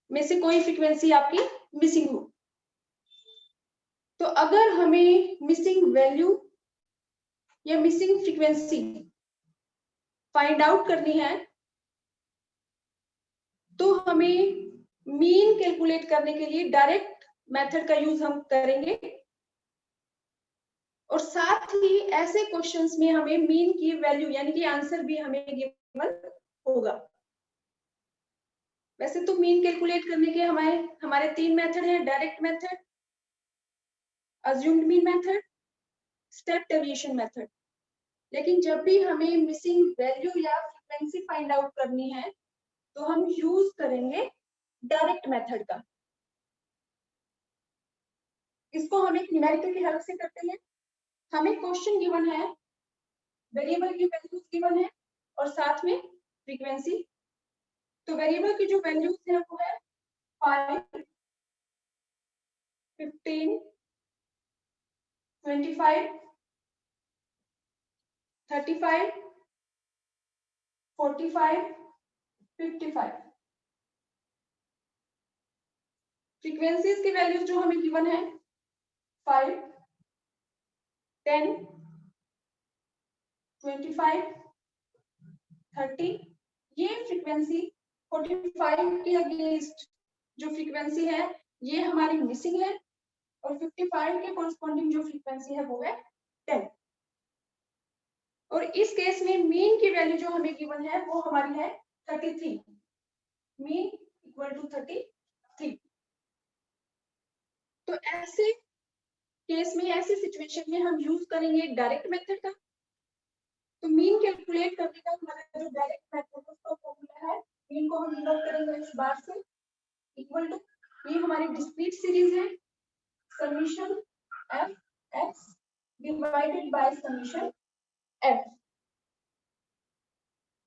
में से कोई फ्रीक्वेंसी आपकी मिसिंग हो। तो अगर हमें मिसिंग वैल्यू या मिसिंग फ्रीक्वेंसी फाइंड आउट करनी है तो हमें मीन कैलकुलेट करने के लिए डायरेक्ट मेथड का यूज हम करेंगे, और साथ ही ऐसे क्वेश्चंस में हमें मीन की वैल्यू यानी कि आंसर भी हमें गिवन होगा। वैसे तो मीन कैलकुलेट करने के हमारे 3 मेथड हैं, direct method, assumed mean method, step deviation method. लेकिन जब भी हमें मिसिंग वैल्यू या फ्रीक्वेंसी फाइंड आउट करनी है तो हम यूज करेंगे डायरेक्ट मेथड का। इसको हम एक न्यूमेरिकल की हेल्प से करते हैं। हमें क्वेश्चन गिवन है, वेरिएबल की वैल्यूज गिवन है और साथ में फ्रीक्वेंसी। तो वेरिएबल की जो वैल्यूज है वो है 5, 15, 25, 35, 45, 55। फ्रीक्वेंसीज की वैल्यूज जो हमें गिवन है 5, 10, 25, 30। ये फ्रीक्वेंसी 45 के अगेंस्ट जो फ्रीक्वेंसी है ये हमारी मिसिंग है, और 55 के कॉरस्पॉन्डिंग जो फ्रीक्वेंसी है वो है 10। और इस केस में मीन की वैल्यू जो हमें गिवन है वो हमारी है 33, मीन इक्वल टू 33। तो ऐसे केस में, ऐसी सिचुएशन में हम यूज करेंगे डायरेक्ट मेथड का। तो मीन कैलकुलेट करने का हमारा जो डायरेक्ट मेथड है उसका फॉर्मूला है, मीन को हम डिनोट करेंगे इस बार से, इक्वल टू, ये हमारी डिस्क्रीट सीरीज है, summation f x divided by summation F.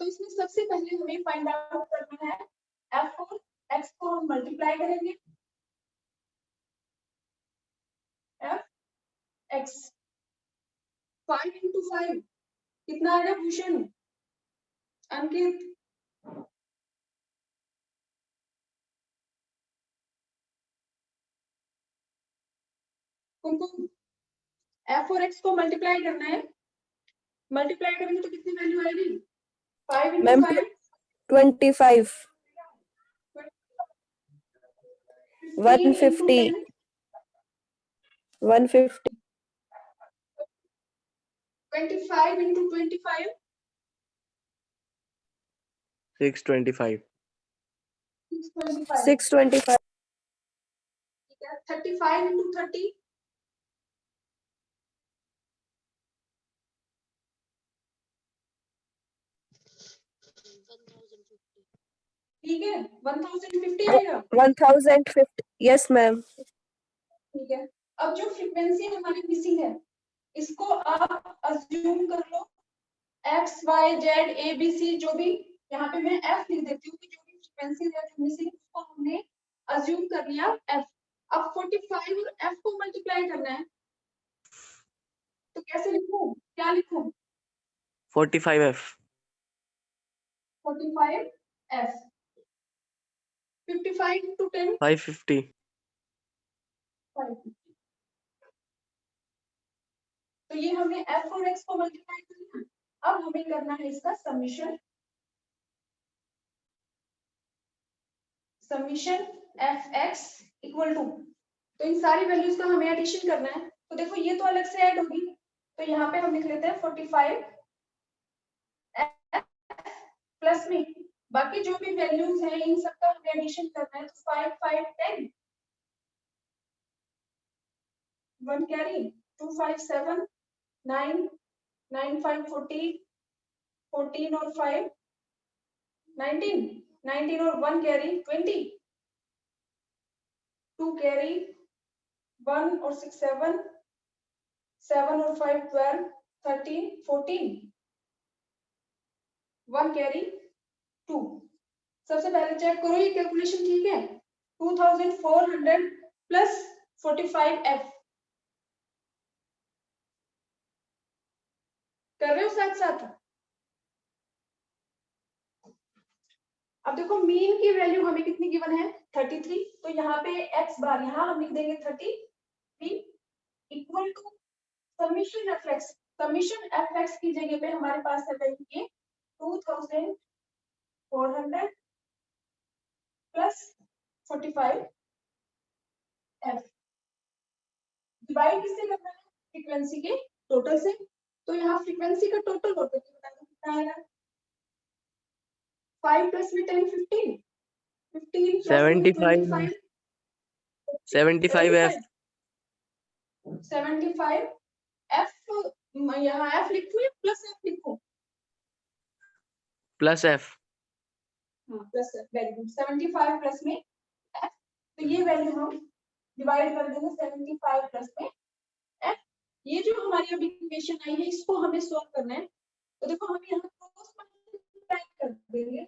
तो इसमें सबसे पहले हमें फाइंड आउट करना है एफ और एक्स को हम मल्टीप्लाई करेंगे, एफ एक्स 5 इंटू 5 कितना आएगा भूषण, अंकित? कुमकुम, एफ और एक्स को मल्टीप्लाई करना है, मल्टीप्लाई करेंगे तो कितनी वैल्यू आएगी? 5 इंटू 5 25, 150, 150, 25 इंटू 25 625, 625। 625, ठीक है, 35 इंटू 30 ठीक है 1050 आएगा। 1050, यस मैम। ठीक है, अब जो फ्रीक्वेंसी हमारी मिसिंग है इसको आप अज्यूम कर लो X Y Z A B C, जो भी, यहाँ पे मैं एफ लिख देती हूँ कि जो भी फ्रीक्वेंसी है जो मिसिंग उसको हमने अज्यूम कर लिया एफ। अब 45 और एफ को मल्टीप्लाई करना है, तो कैसे लिखूं, क्या लिखूं? 45F, 45 F, 55 into 10 550, 550। तो ये हमने एफ और एक्स को मल्टीप्लाई कर लिया। अब हमें करना है इसका summation, summation f x equal to, तो इन सारी वैल्यूज का हमें एडिशन करना है। तो देखो ये तो अलग से ऐड होगी, तो यहाँ पे हम लिख लेते हैं 45 प्लस में बाकी जो भी वैल्यूज हैं इन सबका हमें एडिशन करना है। तो 5 5 10, 1 कैरी, 2 5 7, 9 9 5 14, 14 और 5 19, 19 और 1 कैरी 20, 2 कैरी, 1 और 6 7, 7 और 5 12, 13 14, 1 कैरी 2। सबसे पहले चेक करो ये कैलकुलेशन ठीक है। 2400 प्लस 45 एफ कर रहे हो साथ साथ? अब देखो मीन की वैल्यू हमें कितनी गिवन है 33, तो यहाँ पे x बार यहाँ हम लिख देंगे 33 equal to summation f x की जगह पे हमारे पास है वैल्यू ये 2400 प्लस 45 f डिवाइड किससे करना है फ्रीक्वेंसी के टोटल से, तो यहाँ फ्रीक्वेंसी का टोटल होता है कितना आएगा 5 प्लस में 10 15 15 प्लस में 25 75 F 75 f यहाँ f लिखूं या प्लस f लिखूं प्लस F हाँ प्लस वैल्यू 75 प्लस में f, तो ये वैल्यू हम डिवाइड कर देंगे 75 प्लस में f। ये जो हमारी अभी इक्वेशन आई है इसको हमें सॉल्व करना है, तो देखो हम यहाँ क्रॉस मल्टीप्लाई कर देंगे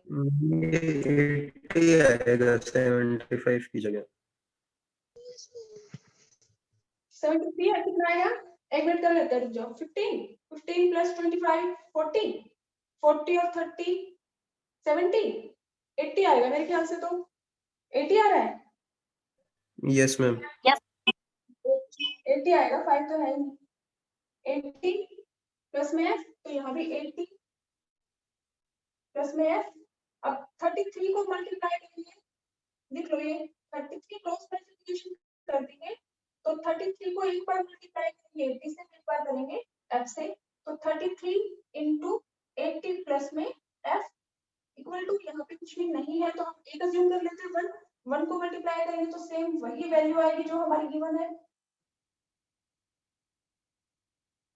80 आएगा 75 की जगह 73 है कितना आएगा एक मिनट कर लेते हैं रुक जाओ 15 प्लस 25 40 40 और 30 70 80 आएगा मेरे ख्याल से, तो 80 आ रहा है यस मैम 80 आएगा 5 तो है ही 80 प्लस में f, तो यहाँ भी 80 प्लस में f। अब 33 को मल्टीप्लाई करेंगे, लिख लो ये 33 क्रॉस मल्टीप्लिकेशन कर देंगे, तो 33 को एक बार मल्टीप्लाई करेंगे 80 से, एक बार करेंगे f से, तो 33 इंटू 80 प्लस में f इक्वल टू यहाँ पे कुछ भी नहीं है तो हम एक अज्यूम कर लेते हैं 1 को मल्टीप्लाई करेंगे तो सेम वही वैल्यू आएगी जो हमारी गिवन है।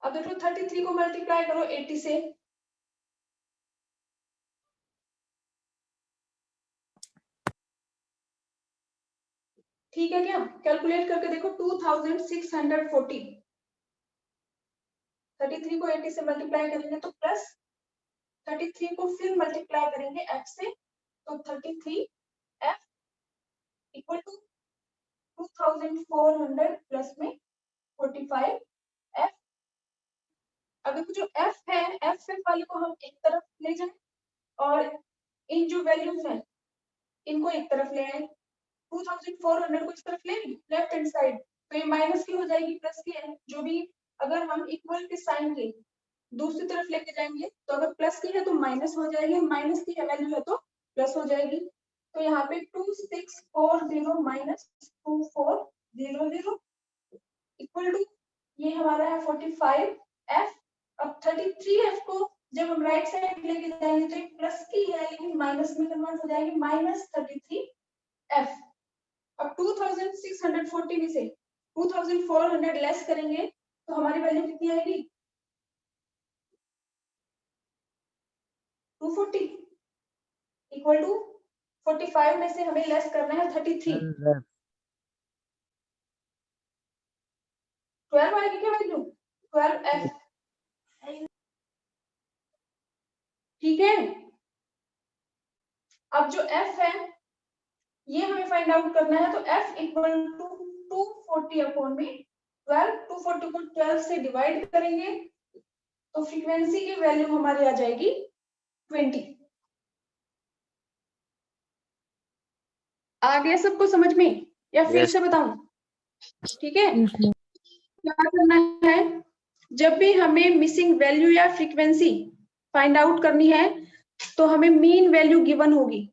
अब देखो 33 को मल्टीप्लाई करो 80 से, ठीक है क्या कैलकुलेट करके देखो 2640 33 को 80 से मल्टीप्लाई करेंगे तो प्लस 33 को फिर मल्टीप्लाई करेंगे f से, तो 33 f इक्वल टू 2400 प्लस में 45 f। अब देखो जो f है f वाले को हम एक तरफ ले जाएं और इन जो वैल्यूज हैं इनको एक तरफ ले आए, 2400 को इस तरफ ले लेफ्ट हैंड साइड, तो ये माइनस की हो जाएगी प्लस की है, जो भी अगर हम इक्वल के साइन के दूसरी तरफ लेके जाएंगे तो अगर प्लस की है तो माइनस हो जाएगी, माइनस की वैल्यू है तो प्लस हो जाएगी, तो यहाँ पे 2640 माइनस 2400 इक्वल टू ये हमारा है 45 f। अब 33 f को जब हम राइट साइड लेके जाएंगे तो एक प्लस की है लेकिन माइनस में कन्वर्ट हो जाएगी माइनस 33 f। अब 2640 में से 2400 लेस करेंगे तो हमारी वैल्यू कितनी आएगी 240 इक्वल टू 45 में से हमें लेस करना है 33, 12 आएगी क्या वैल्यू 12f, ठीक है। अब जो f है ये हमें फाइंड आउट करना है, तो f इक्वल टू 240 अपॉन में 12, 240 को 12 से डिवाइड करेंगे तो फ्रीक्वेंसी की वैल्यू हमारी आ जाएगी 20। आ गया सबको समझ में या फिर Yes. से बताऊं, ठीक है। क्या करना है, जब भी हमें मिसिंग वैल्यू या फ्रीक्वेंसी फाइंड आउट करनी है तो हमें मीन वैल्यू गिवन होगी,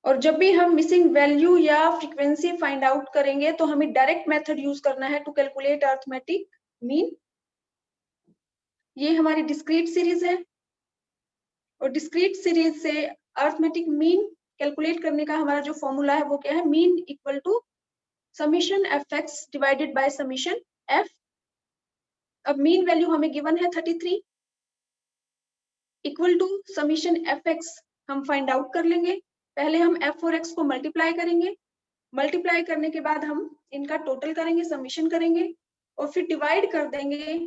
और जब भी हम मिसिंग वैल्यू या फ्रीक्वेंसी फाइंड आउट करेंगे तो हमें डायरेक्ट मेथड यूज करना है टू कैलकुलेट अरिथमेटिक मीन। ये हमारी डिस्क्रीट सीरीज है और डिस्क्रीट सीरीज से अरिथमेटिक मीन कैलकुलेट करने का हमारा जो फॉर्मूला है वो क्या है, mean equal to summation f x divided by summation f. अब मीन वैल्यू हमें गिवन है 33 equal to summation f x हम फाइंड आउट कर लेंगे। पहले हम एफ और एक्स को मल्टीप्लाई करेंगे, मल्टीप्लाई करने के बाद हम इनका टोटल करेंगे, समीशन करेंगे और फिर डिवाइड कर देंगे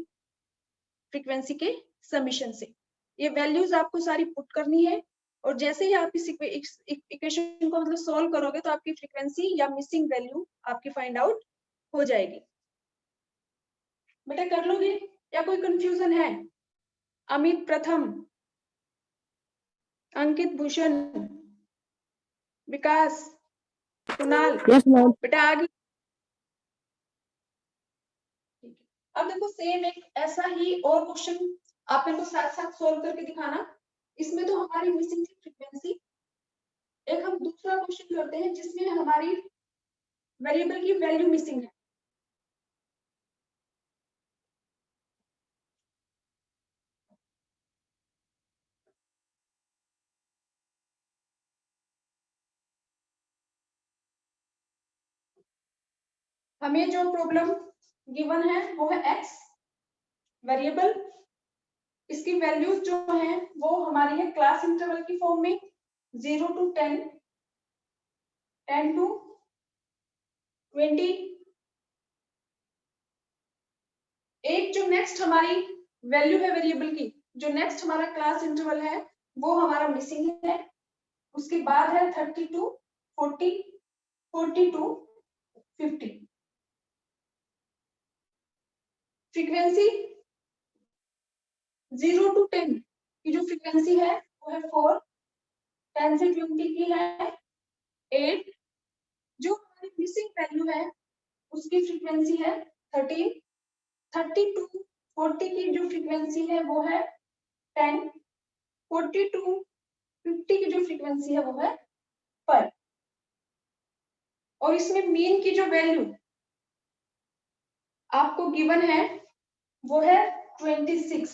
फ्रीक्वेंसी के समीशन से। ये वैल्यूज आपको सारी पुट करनी है और जैसे ही आप इस इक्वेशन को मतलब सॉल्व करोगे तो आपकी फ्रीक्वेंसी या मिसिंग वैल्यू आपकी फाइंड आउट हो जाएगी। बेटा कर लोगे या कोई कंफ्यूजन है? अमित प्रथम अंकित, भूषण, विकास, कुणाल, Yes, ma'am. बेटा आगे। अब देखो सेम एक ऐसा ही और क्वेश्चन आप इनको साथ साथ सोल्व करके दिखाना। इसमें तो हमारी मिसिंग थी फ्रीक्वेंसी। एक हम दूसरा क्वेश्चन करते हैं जिसमें हमारी वेरिएबल की वैल्यू मिसिंग है। हमें जो प्रॉब्लम गिवन है वो है x वेरिएबल। इसकी वैल्यूज जो है वो हमारी है क्लास इंटरवल की फॉर्म में 0 to 10, 10 to 20। एक जो नेक्स्ट हमारी वैल्यू है वेरिएबल की, जो नेक्स्ट हमारा क्लास इंटरवल है वो हमारा मिसिंग है। उसके बाद है 30 to 40, 40 to 50। फ्रीक्वेंसी 0 to 10 की जो फ्रीक्वेंसी है वो है 4, 10 से 20 की है 8। जो हमारी मिसिंग वैल्यू है उसकी फ्रीक्वेंसी है 13, 30 to 40 की जो फ्रीक्वेंसी है वो है 10, 40 to 50 की जो फ्रीक्वेंसी है वो है 5। और इसमें मीन की जो वैल्यू आपको गिवन है वो है 26,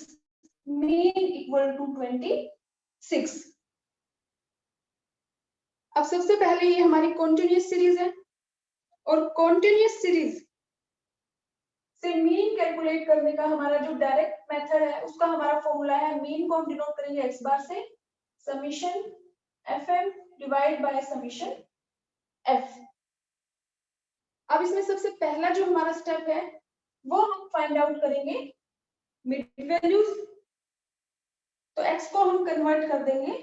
मीन इक्वल टू 26। अब सबसे पहले ये हमारी कॉन्टिन्यूअस सीरीज है और कॉन्टिन्यूअस सीरीज से मीन कैलकुलेट करने का हमारा जो डायरेक्ट मेथड है उसका हमारा फॉर्मूला है, मीन को हम डिनोट करेंगे x बार से, summation fm divide by summation f। अब इसमें सबसे पहला जो हमारा स्टेप है वो हम फाइंड आउट करेंगे मिड वैल्यूज। तो x को हम कन्वर्ट कर देंगे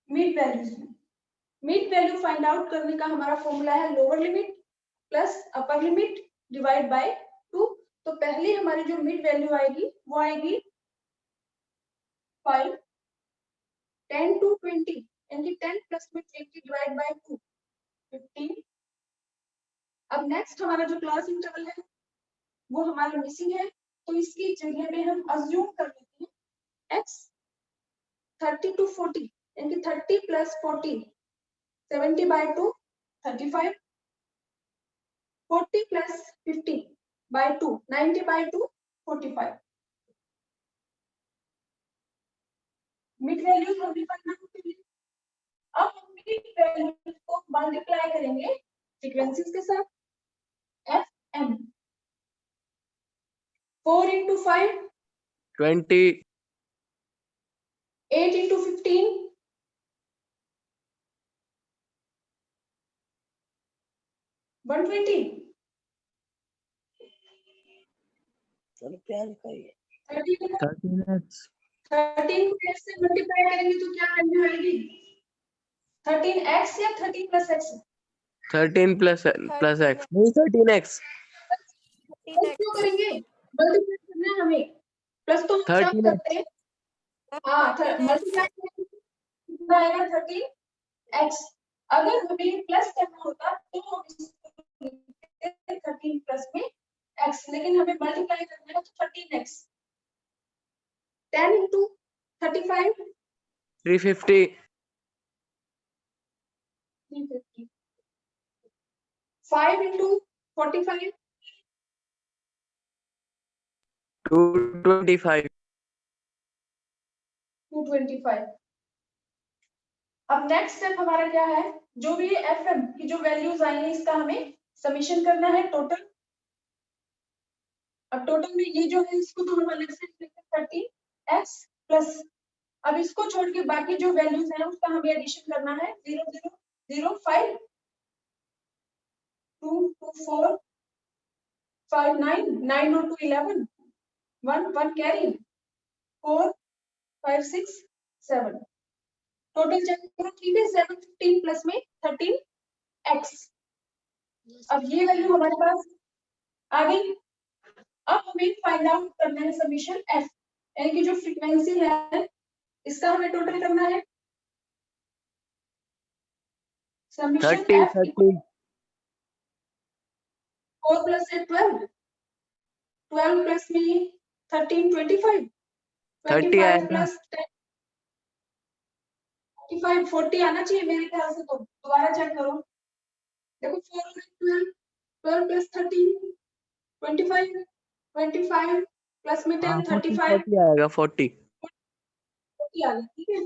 मिड वैल्यूज में। मिड वैल्यू फाइंड आउट करने का हमारा फॉर्मूला है lower limit plus upper limit divide by 2। तो पहली हमारी जो मिड वैल्यू आएगी वो आएगी 5, 10 to 20 यानी 10 प्लस में 20 डिवाइड बाय 2, 15। अब नेक्स्ट हमारा जो क्लास इंटरवल है वो हमारा मिसिंग है, तो इसकी जगह में हम अज्यूम कर लेते हैं x 30 to 40 यानी 30 plus 40, 70 by 2, 35, 40 plus 50 by 2, 90 by 2, 45। Mid values हम फाइंड आउट करेंगे। अब हम मिड वैल्यूज को मल्टीप्लाई करेंगे फ्रीक्वेंसीज के साथ। fm 4 into 5, 20, 8 into 15, 120, 13 13x, 13 को x से मल्टीप्लाई करेंगे तो क्या वैल्यू आएगी? 13x या 13 plus x? 13 plus x, नहीं 13x, क्यों करेंगे? मल्टीप्लाई करना है हमें। प्लस तो हम सब 13x, करते हैं। हाँ, मल्टीप्लाई कितना आएगा? 13x। अगर हमें प्लस करना होता तो हम इसको लिखते 13 प्लस में x, लेकिन हमें मल्टीप्लाई करना है तो 13x। 10 into 35, 350, 350। 5 into 45, 225, 225। अब नेक्स्ट स्टेप हमारा क्या है? जो भी fm की जो वैल्यूज आई है इसका हमें समीशन करना है टोटल। अब टोटल में ये जो है इसको तो हम अलग से लिखते 30x प्लस, अब इसको छोड़ के बाकी जो वैल्यूज हैं उसका हमें एडिशन करना है। 0 0 0 5 2 2 4 5 9 9 और 2 11 1 1 कैरी 4 5 6 7। टोटल चेक करो, ठीक है? 7 15 प्लस में 13x। अब ये वैल्यू हमारे पास आ गई। अब हमें फाइंड आउट करना है समीशन f, यानी कि जो फ्रीक्वेंसी है इसका हमें टोटल करना है। समीशन 30 f 30 4 plus 8 12 12 plus में 13 25 30 25 आएगा। plus 10 45 40 आना चाहिए मेरे ख्याल से। तो दोबारा चेक करो। देखो 4 और 12 12 plus 13 25 25 प्लस में 10 35 40 आएगा 40। 40 आ गया। ठीक है,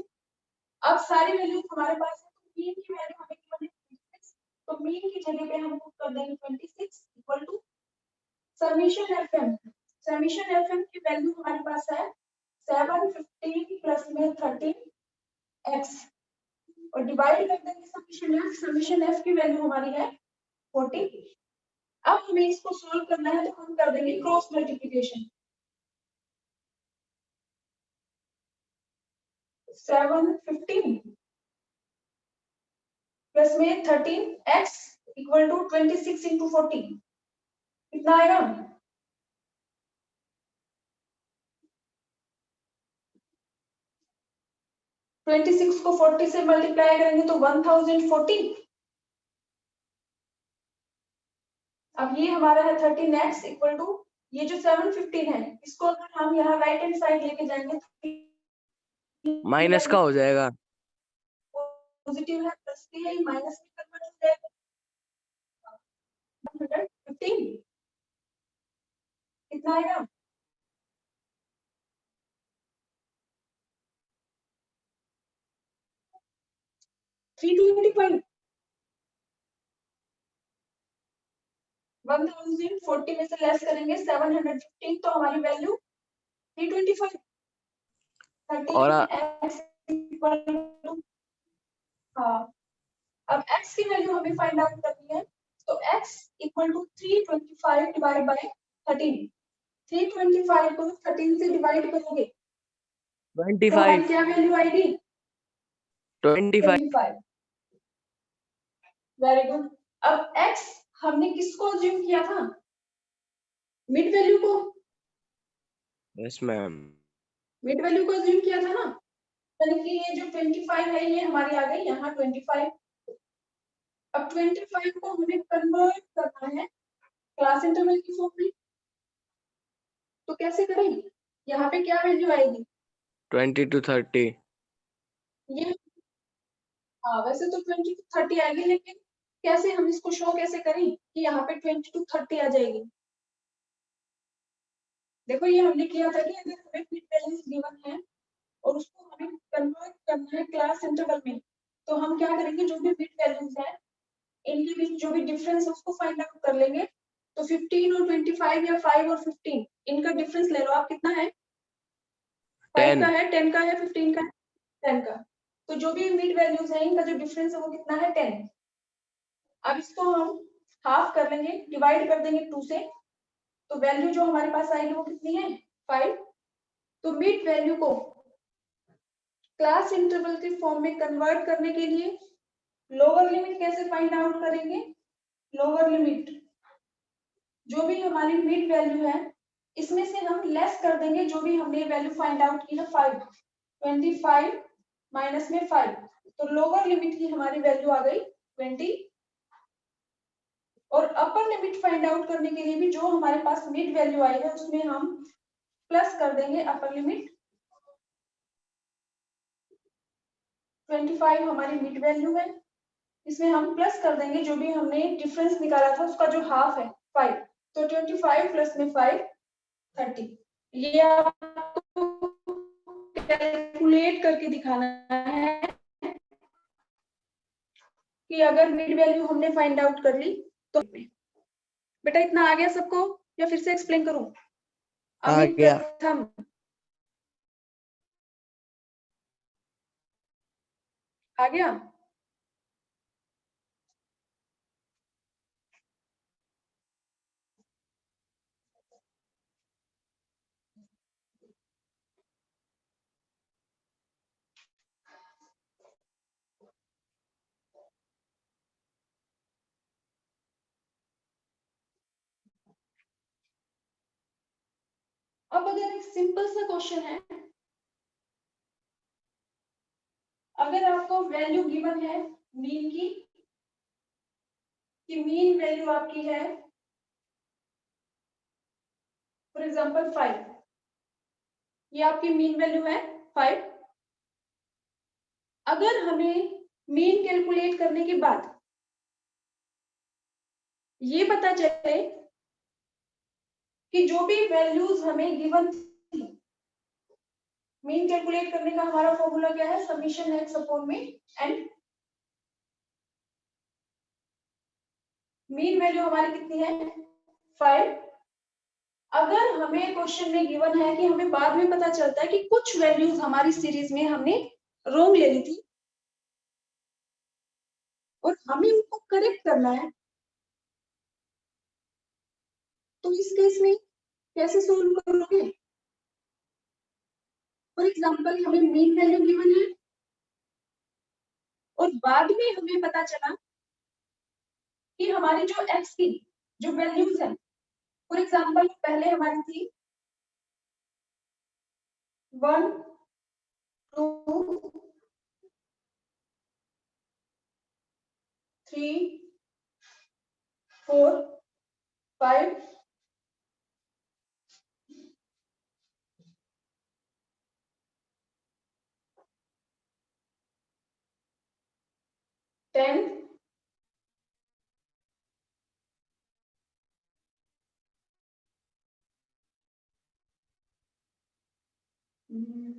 अब सारी वैल्यूज हमारे पास है। तो मीन की वैल्यू हमें गिवन है 26, तो मीन की जगह पे हम पुट कर देंगे 26 equal to summation f m. Summation f m की वैल्यू हमारे पास है 7 15 प्लस में 13 एक्स और डिवाइड कर देंगे समीशन एफ। समीशन एफ की वैल्यू हमारी है 40। अब हमें इसको सॉल्व करना है तो हम कर देंगे क्रॉस मल्टीप्लिकेशन। 7 15 प्लस में 13 एक्स इक्वल टू 26 इंटू 40 कितना आएगा? ट्वेंटी सिक्स को 40 से मल्टीप्लाई करेंगे तो 1040। अब ये हमारा है 13x इक्वल टू ये जो 715 है इसको अगर हम यहाँ राइट हैंड साइड लेके जाएंगे तो माइनस का हो जाएगा। पॉजिटिव है प्लस के है माइनस में कन्वर्ट हो जाएगा। 115 कितना आएगा? थ्री 1040 में से लेस करेंगे 715 तो हमारी वैल्यू 325। और 13x हाँ, अब x की वैल्यू हमें फाइंड आउट करनी है तो x equal to 325 divide by 13। 325 को 13 से डिवाइड करोगे तो 25 हमारी क्या वैल्यू आएगी? 25 25। Very good. अब x हमने किसको अज्यूम किया था? मिड वैल्यू को। Yes ma'am. मिड वैल्यू को अज्यूम किया था ना, यानी कि ये जो 25 है ये हमारी आ गई यहाँ 25। अब 25 को हमें कन्वर्ट करना है क्लास इंटरवल की फॉर्म में, तो कैसे करें? यहाँ पे क्या वैल्यू आएगी? 20 to 30। ये हाँ वैसे तो 20 to 30 आएगी, लेकिन कैसे हम इसको शो कैसे करें कि यहाँ पे 20 to 30 आ जाएगी? देखो ये हमने किया था कि अगर हमें मिड वैल्यूज गिवन है और उसको हमें कन्वर्ट करना है क्लास इंटरवल में, तो हम क्या करेंगे जो भी मिड वैल्यूज है इनके बीच जो भी डिफरेंस है उसको फाइंड आउट कर लेंगे। तो 15 और 25 या 5 और 15 इनका डिफरेंस ले लो आप, कितना है? 5 का है, 10 का है, 15 का है, 10 का। तो जो भी मिड वैल्यूज है इनका जो डिफरेंस है वो कितना है? 10। अब इसको हम हाफ कर लेंगे, डिवाइड कर देंगे 2 से, तो वैल्यू जो हमारे पास आएगी वो कितनी है? 5। तो मिड वैल्यू को क्लास इंटरवल के फॉर्म में कन्वर्ट करने के लिए लोअर लिमिट कैसे फाइंड आउट करेंगे? लोअर लिमिट जो भी हमारी मिड वैल्यू है इसमें से हम लेस कर देंगे जो भी हमने वैल्यू फाइंड आउट की ना 5। 25 माइनस में 5, तो लोअर लिमिट की हमारी वैल्यू आ गई 20। और अपर लिमिट फाइंड आउट करने के लिए भी जो हमारे पास मिड वैल्यू आई है उसमें हम प्लस कर देंगे अपर लिमिट। 25 हमारी मिड वैल्यू है, इसमें हम प्लस कर देंगे जो भी हमने डिफरेंस निकाला था उसका जो हाफ है 5। तो 25 प्लस में 5 30। ये आपको कैलकुलेट करके दिखाना है कि अगर मिड वैल्यू हमने फाइंड आउट कर ली तो। बेटा इतना आ गया सबको या फिर से एक्सप्लेन करूं? आ अमित गया। प्रथम आ गया? अब अगर एक सिंपल सा क्वेश्चन है, अगर आपको वैल्यू गिवन है मीन की कि मीन वैल्यू आपकी है फॉर एग्जांपल 5, ये आपकी मीन वैल्यू है 5। अगर हमें मीन कैलकुलेट करने के बाद ये पता चले कि जो भी वैल्यूज हमें गिवन थी, मीन कैलकुलेट करने का हमारा फॉर्मूला क्या है, समीशन एक्स अपॉन में एन। मीन वैल्यू हमारी कितनी है 5। अगर हमें क्वेश्चन में गिवन है कि हमें बाद में पता चलता है कि कुछ वैल्यूज हमारी सीरीज में हमने रॉन्ग ले ली थी और हमें उनको करेक्ट करना है, तो इस केस में कैसे सोल्व करोगे? फॉर एग्जांपल हमें मीन वैल्यू गिवन है और बाद में हमें पता चला कि हमारी जो एक्स की जो वैल्यूज है, फॉर एग्जांपल पहले हमारी थी 1 2 3 4 5 10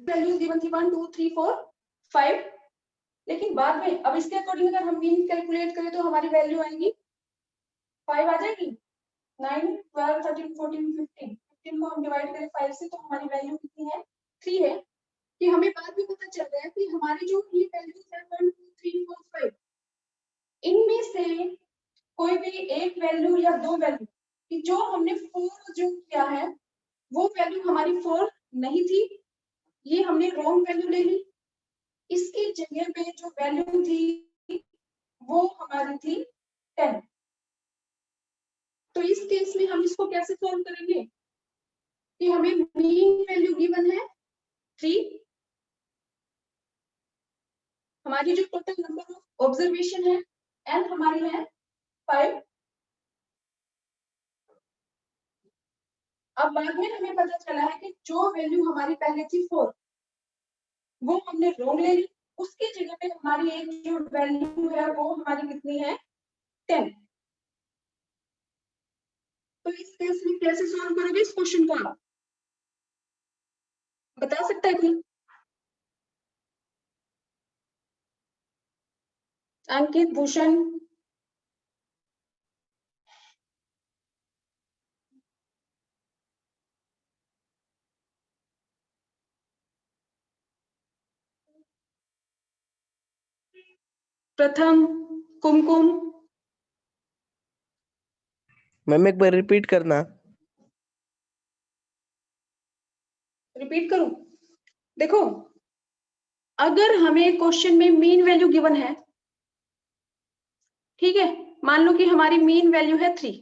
वैल्यूज गिवन थी 1 2 3 4 5। लेकिन बाद में अब इसके अकॉर्डिंग अगर हम मीन कैलकुलेट करें तो हमारी वैल्यू आएगी 5 आ जाएगी। 9 12 13 14 15 15 को हम डिवाइड करें 5 से तो हमारी वैल्यू कितनी है 3 है। कि हमें बाद में पता चल रहा है कि हमारी जो ये वैल्यूज है 1 2 3 4 5, इनमें से कोई भी एक वैल्यू या दो वैल्यू कि जो हमने 4 जो किया है वो वैल्यू हमारी 4 नहीं थी, ये हमने रॉन्ग वैल्यू ले ली। इसकी जगह पे जो वैल्यू थी वो हमारी थी 10। तो इस केस में हम इसको कैसे सॉल्व करेंगे कि हमें मीन वैल्यू गिवन है 3, हमारी जो टोटल नंबर ऑफ ऑब्जर्वेशन है एन हमारी है 5। अब बाद में हमें पता चला है कि जो वैल्यू हमारी पहले थी 4 वो हमने रॉन्ग ले ली, उसकी जगह पे हमारी एक जो वैल्यू है वो हमारी कितनी है 10। तो इस केस में कैसे सॉल्व करोगे इस क्वेश्चन को, आप बता सकता है कोई? अंकित, भूषण, प्रथम, कुमकुम। मैम एक बार रिपीट करना। रिपीट करूं? देखो, अगर हमें क्वेश्चन में मीन वैल्यू गिवन है, ठीक है, मान लो कि हमारी मीन वैल्यू है 3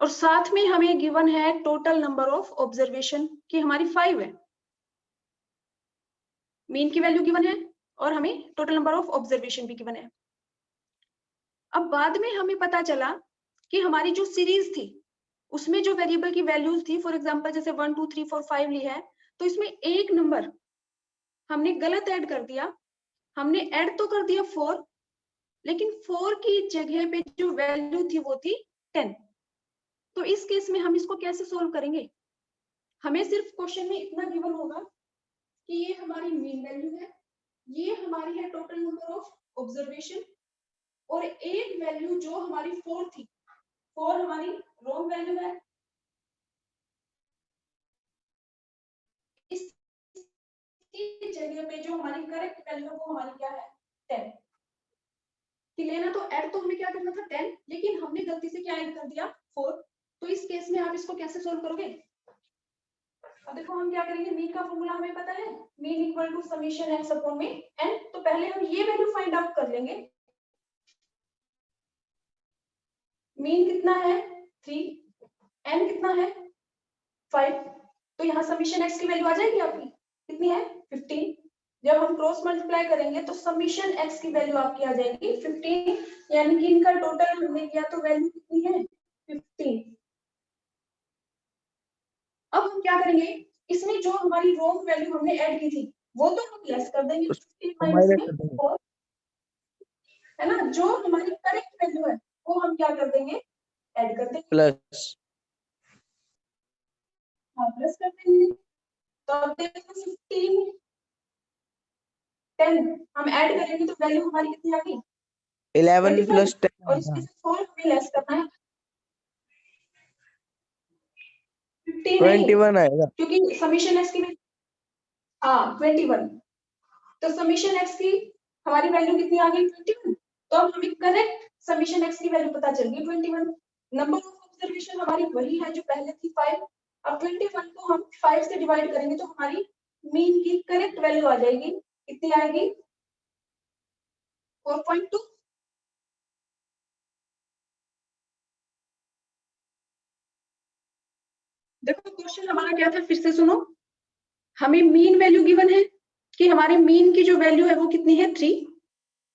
और साथ में हमें गिवन है टोटल नंबर ऑफ ऑब्जर्वेशन की हमारी 5 है। मीन की वैल्यू गिवन है और हमें टोटल नंबर ऑफ ऑब्जर्वेशन भी गिवन है। अब बाद में हमें पता चला कि हमारी जो सीरीज थी उसमें जो वेरिएबल की वैल्यूज थी, फॉर एग्जांपल जैसे 1 2 3 4 5 ली है, तो इसमें एक नंबर हमने गलत ऐड कर दिया। हमने ऐड तो कर दिया 4, लेकिन 4 की जगह पे जो वैल्यू थी वो थी 10। तो इस केस में हम इसको कैसे सोल्व करेंगे? हमें सिर्फ क्वेश्चन में इतना गिवन होगा कि ये हमारी मीन वैल्यू है, ये हमारी है टोटल नंबर ऑफ ऑब्जर्वेशन, और एक वैल्यू जो हमारी 4 थी, 4 हमारी रॉन्ग वैल्यू है। इसकी जगह पे जो हमारी करेक्ट वैल्यू है वो हमारी क्या है 10। कि लेना तो ऐड तो हमें क्या करना था 10, लेकिन हमने गलती से क्या ऐड कर दिया 4। तो इस केस में आप इसको कैसे सोल्व करोगे? अब देखो हम क्या करेंगे, मीन का फॉर्मूला हमें पता है, mean equal to summation x upon में एन। तो पहले हम ये वैल्यू फाइंड आउट कर लेंगे। मीन कितना है 3, एन कितना है 5, तो यहाँ समेशन एक्स की वैल्यू आ जाएगी आपकी, कितनी है 15। जब हम क्रॉस मल्टीप्लाई करेंगे तो समेशन एक्स की वैल्यू आपकी आ जाएगी 15, यानी कि इनका टोटल हमने किया तो वैल्यू कितनी है 15। अब हम क्या करेंगे, इसमें जो हमारी रॉन्ग वैल्यू हमने ऐड की थी वो तो हम लेस कर देंगे 15 माइनस माइनस में कर देंगे 4, है ना। जो हमारी करेक्ट वैल्यू है वो हम क्या कर देंगे, ऐड कर देंगे, प्लस हाँ प्लस कर देंगे। तो अब देखो 15 10 हम ऐड करेंगे तो वैल्यू हमारी कितनी आ गई 11 25, प्लस और 10 इसमें से 4 हमें लेस करना है 50 नहीं, 21 आएगा। क्योंकि समीशन एक्स की हाँ 21, तो समीशन एक्स की हमारी वैल्यू कितनी आ गई 21। तो अब हमें करेक्ट समीशन एक्स की वैल्यू पता चल गई 21। नंबर ऑफ ऑब्जर्वेशन हमारी वही है जो पहले थी 5। अब 21 को हम 5 से डिवाइड करेंगे तो हमारी मीन की करेक्ट वैल्यू आ जाएगी, कितनी आएगी 4.2। देखो क्वेश्चन हमारा क्या था, फिर से सुनो। हमें मीन वैल्यू गिवन है कि हमारे मीन की जो वैल्यू है वो कितनी है 3,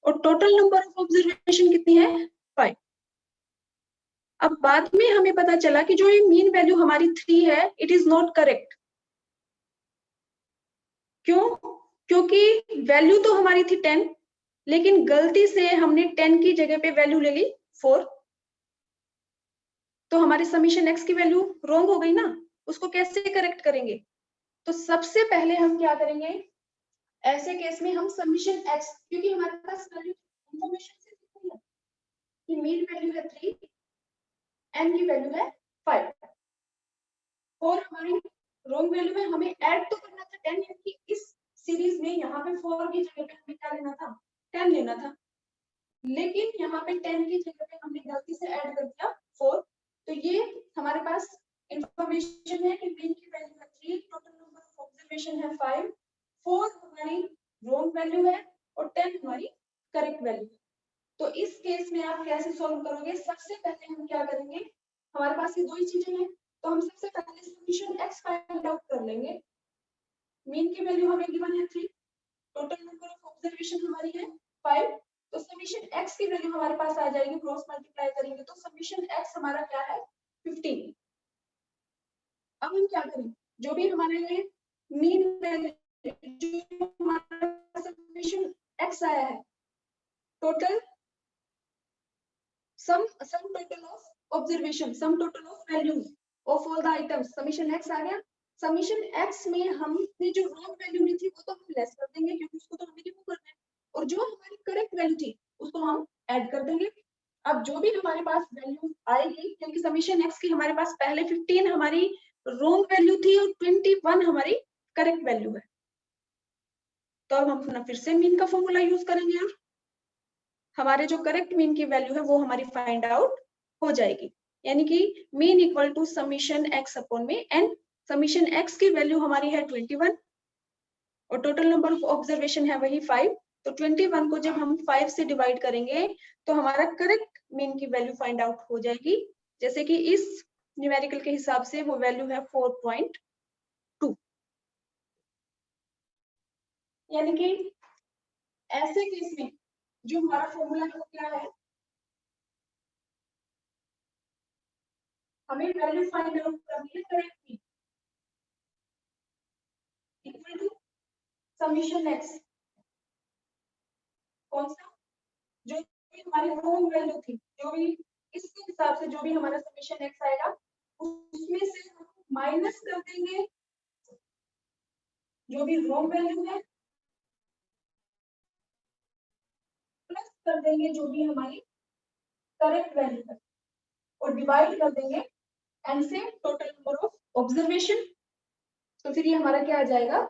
और टोटल नंबर ऑफ ऑब्जर्वेशन कितनी है 5। अब बाद में हमें पता चला कि जो ये मीन वैल्यू हमारी 3 है इट इज नॉट करेक्ट। क्यों? क्योंकि वैल्यू तो हमारी थी 10, लेकिन गलती से हमने 10 की जगह पे वैल्यू ले ली 4, तो हमारे समीशन एक्स की वैल्यू रॉन्ग हो गई ना। उसको कैसे करेक्ट करेंगे? तो सबसे पहले हम क्या करेंगे, ऐसे केस में हम समीशन एक्स, क्योंकि हमारे पास वैल्यू इंफॉर्मेशन से कितनी है कि मीन वैल्यू है 3, एन की वैल्यू है 5, और हमारी रॉन्ग वैल्यू में हमें ऐड तो करना था 10, यानी इस सीरीज में यहाँ पे 4 की जगह पे हमें क्या लेना था 10 लेना था, लेकिन यहाँ पे 10 की जगह पे हमने गलती से ऐड कर दिया 4। तो ये हमारे पास इंफॉर्मेशन है कि मीन की वैल्यू है 3, टोटल नंबर ऑफ ऑब्जर्वेशन है 5, 4 हमारी रॉन्ग वैल्यू है और 10 हमारी करेक्ट वैल्यू है। तो इस केस में आप कैसे सॉल्व करोगे? सबसे पहले हम क्या करेंगे, हमारे पास ये दो ही चीजें हैं, तो हम सबसे पहले समीशन एक्स फाइंड आउट कर लेंगे। मीन की वैल्यू हमें गिवन है 3, टोटल नंबर ऑफ ऑब्जर्वेशन हमारी है 5, तो समीशन एक्स की वैल्यू हमारे पास आ जाएगी, क्रॉस मल्टीप्लाई करेंगे तो समीशन एक्स हमारा क्या है 15। अब हम क्या करें, जो भी हमारे लिए मीन वैल्यू जो हमारा समीशन एक्स आया है, total sum total of observation, sum total of values of all the items, summation X आ गया। समीशन एक्स में हमने जो रॉन्ग वैल्यू ली थी वो तो हम लेस कर देंगे क्योंकि उसको तो हमें रिमूव करना है, और जो हमारी करेक्ट वैल्यू थी उसको हम ऐड कर देंगे। अब जो भी हमारे पास वैल्यू आएगी, क्योंकि समीशन एक्स की हमारे पास पहले 15 हमारी रॉन्ग वैल्यू थी और 21 हमारी करेक्ट वैल्यू है, तो अब हम अपना फिर से मीन का फॉर्मूला यूज करेंगे और हमारे जो करेक्ट मीन की वैल्यू है वो हमारी फाइंड आउट हो जाएगी, यानी कि mean equal to summation x upon में एन। समीशन एक्स की वैल्यू हमारी है 21 और टोटल नंबर ऑफ ऑब्जर्वेशन है वही 5, तो 21 को जब हम 5 से डिवाइड करेंगे तो हमारा करेक्ट मीन की वैल्यू फाइंड आउट हो जाएगी, जैसे कि इस न्यूमेरिकल के हिसाब से वो वैल्यू है 4.2। यानी कि ऐसे केस में जो हमारा फॉर्मूला है वो क्या है, हमें वैल्यू फाइंड आउट करनी है correct mean equal to summation x, कौन सा, जो भी हमारी रॉन्ग वैल्यू थी, जो भी इसके हिसाब से जो भी हमारा समीशन एक्स आएगा उसमें से हम माइनस कर देंगे जो भी रॉन्ग वैल्यू है, प्लस कर देंगे जो भी हमारी करेक्ट वैल्यू है, और डिवाइड कर देंगे एन से टोटल नंबर ऑफ ऑब्जर्वेशन। तो फिर ये हमारा क्या आ जाएगा